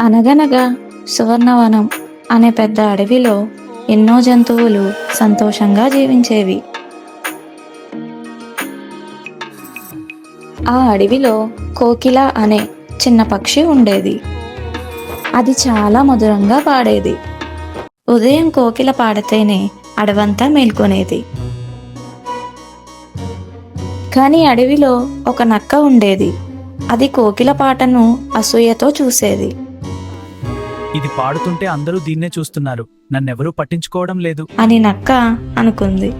అనగనగా సువర్ణవనం అనే పెద్ద అడవిలో ఎన్నో జంతువులు సంతోషంగా జీవించేవి. ఆ అడవిలో కోకిల అనే చిన్న పక్షి ఉండేది. అది చాలా మధురంగా పాడేది. ఉదయం కోకిల పాడితేనే అడవంతా మేల్కొనేది. కానీ అడవిలో ఒక నక్క ఉండేది. అది కోకిల పాటను అసూయతో చూసేది. ఇది పాడుతుంటే అందరూ దీన్నే చూస్తున్నారు, నన్నెవరూ పట్టించుకోవడం లేదు అని నక్క అనుకుంది.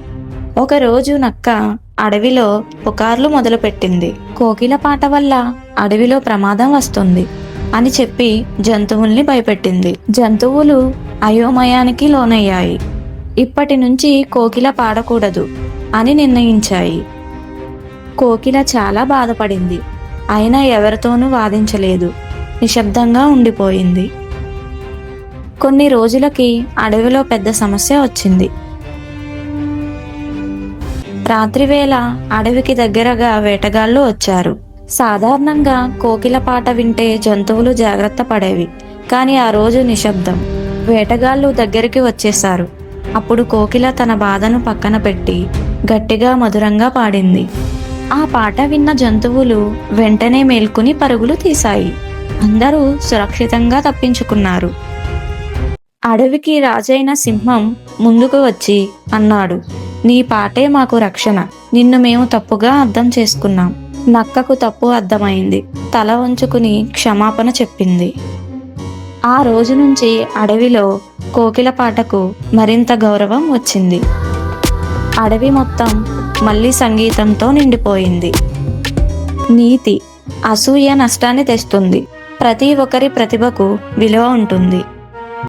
ఒకరోజు నక్క అడవిలో పుకార్లు మొదలుపెట్టింది. కోకిల పాట వల్ల అడవిలో ప్రమాదం వస్తుంది అని చెప్పి జంతువుల్ని భయపెట్టింది. జంతువులు అయోమయానికి లోనయ్యాయి. ఇప్పటి నుంచి కోకిల పాడకూడదు అని నిర్ణయించాయి. కోకిల చాలా బాధపడింది. అయినా ఎవరితోనూ వాదించలేదు. నిశ్శబ్దంగా ఉండిపోయింది. కొన్ని రోజులకి అడవిలో పెద్ద సమస్య వచ్చింది. రాత్రివేళ అడవికి దగ్గరగా వేటగాళ్ళు వచ్చారు. సాధారణంగా కోకిల పాట వింటే జంతువులు జాగ్రత్త పడేవి. కానీ ఆ రోజు నిశ్శబ్దం. వేటగాళ్ళు దగ్గరికి వచ్చేశారు. అప్పుడు కోకిల తన బాధను పక్కన పెట్టి గట్టిగా మధురంగా పాడింది. ఆ పాట విన్న జంతువులు వెంటనే మేల్కొని పరుగులు తీశాయి. అందరూ సురక్షితంగా తప్పించుకున్నారు. అడవికి రాజైన సింహం ముందుకు వచ్చి అన్నాడు, నీ పాటే మాకు రక్షణ. నిన్ను మేము తప్పుగా అర్థం చేసుకున్నాం. నక్కకు తప్పు అర్థమైంది. తల వంచుకుని క్షమాపణ చెప్పింది. ఆ రోజు నుంచి అడవిలో కోకిల పాటకు మరింత గౌరవం వచ్చింది. అడవి మొత్తం మళ్ళీ సంగీతంతో నిండిపోయింది. నీతి: అసూయ నష్టాన్ని తెస్తుంది. ప్రతి ఒక్కరి ప్రతిభకు విలువ ఉంటుంది.